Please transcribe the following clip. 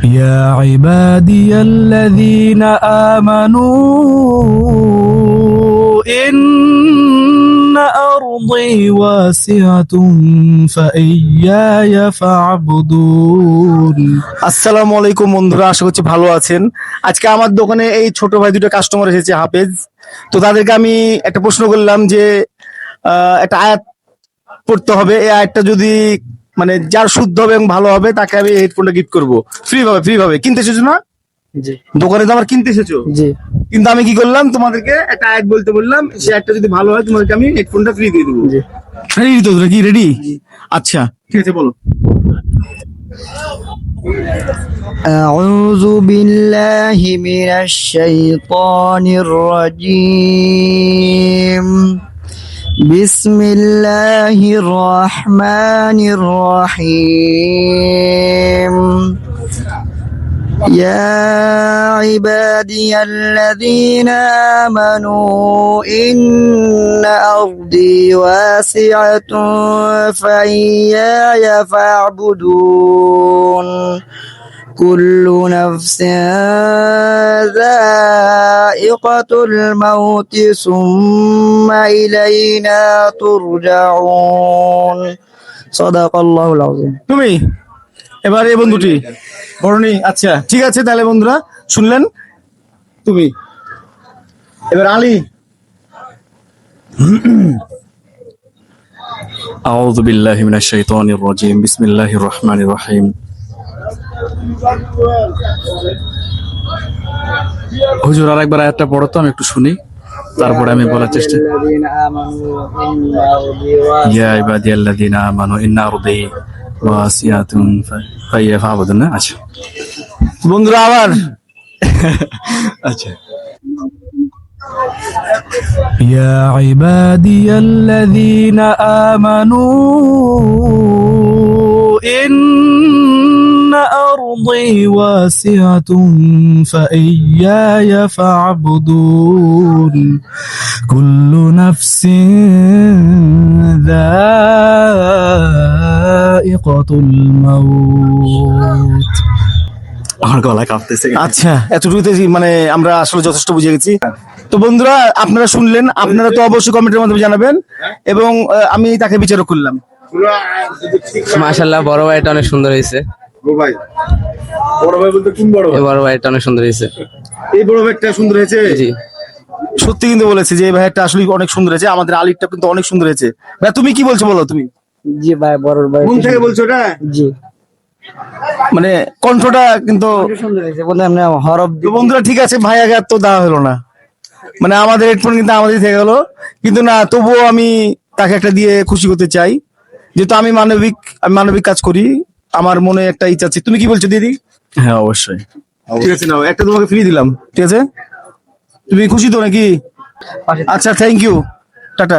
يا عبادي الذين آمنوا إن أرضي واسعة فإياي فاعبدون। আসসালামু আলাইকুম বন্ধুরা, আশা করছি ভালো আছেন। আজকে আমার দোকানে এই ছোট ভাই দুটো কাস্টমার এসেছে, হাফেজ। তো তাদেরকে আমি একটা প্রশ্ন করলাম যে একটা আয়াত পড়তে হবে, এই আয়াতটা যদি মানে যার শুদ্ধ হবে এবং ভালো হবে তাকে আমি হেডফোনটা গিফট করবো ফ্রি ভাবে। কিনতে এসেছো না? জি দোকানে তো আমার কিনতে এসেছো। জি কিন্তু আমি কি করলাম, তোমাদেরকে একটা আয়াত বলতে বললাম, সেই আয়াতটা যদি ভালো হয় তোমাদেরকে আমি হেডফোনটা ফ্রি দিয়ে দেবো। জি রেডি তো? তোরা কি রেডি? আচ্ছা ঠিক আছে, বলো। أعوذ بالله من الشيطان الرجيم بسم الله الرحمن الرحيم يا عبادي الذين آمنوا إن أرضي واسعة فإياي فاعبدون كل نفس ذائقة الموت ثم إلينا ترجعون صدق الله العظيم তুমি এবার এই বন্ধুটি বরণি। আচ্ছা ঠিক আছে, তাহলে বন্ধুরা শুনলেন। তুমি এবার আলী। أعوذ بالله من الشيطان الرجيم بسم الله الرحمن الرحيم। হুজুর আরেকবার আয়াতটা পড়ো তো, আমি একটু শুনি, তারপরে আমি বলার চেষ্টা। الذين آمنوا إن أرضي ইয়া ইবাদিয়াল্লাযীনা আমানু ইন্না আরদি ওয়াসিআতুন ফাইয়া ফাবুদুন। আচ্ছা বন্ধুরা আবার আচ্ছা। يا عبادي الذين آمنوا إن أرضي واسعة فإياي فاعبدون كل نفس ذائقة الموت। আমার গলা কাঁপতেছে। আচ্ছা, এতটুকুতে মানে আমরা আসলে যথেষ্ট বুঝে গেছি। তো বন্ধুরা আপনারা শুনলেন, আপনারা তো অবশ্যই কমেন্টের মাধ্যমে জানাবেন, এবং আমি তাকে বিচারক করলাম। মাশাআল্লাহ, বড় ভাইটা অনেক সুন্দর হয়েছে। বড় ভাই বলতে কোন বড় ভাই? এই বড় ভাইটা অনেক সুন্দর হয়েছে। এই বড় ভাইটা সুন্দর হয়েছে। জি সত্যি কিন্তু বলেছে যে এই ভাইটা আসলে অনেক সুন্দর হয়েছে, আমাদের আলিরটা কিন্তু অনেক সুন্দর হয়েছে। ভাই তুমি কি বলছো বলো, তুমি জি ভাই বড় ভাই মন থেকে বলছো এটা? জি মানে কণ্ঠটা কিন্তু সুন্দর হয়েছে বলে আমরা হরফ তো বন্ধুরা ঠিক আছে, ভাই আগে আর তো দেওয়া হলো না, মানে আমাদের হেডফোন কিন্তু আমাদের থেকে গেলো, কিন্তু না তবুও আমি তাকে একটা দিয়ে খুশি করতে চাই, যেহেতু আমি মানবিক কাজ করি। আমার মনে একটা ইচ্ছা আছে। তুমি কি বলছো দিদি? হ্যাঁ অবশ্যই। ঠিক আছে, নাও একটা তোমাকে ফ্রি দিলাম, ঠিক আছে? তুমি খুশি তো নাকি? আচ্ছা থ্যাংক ইউ, টাটা।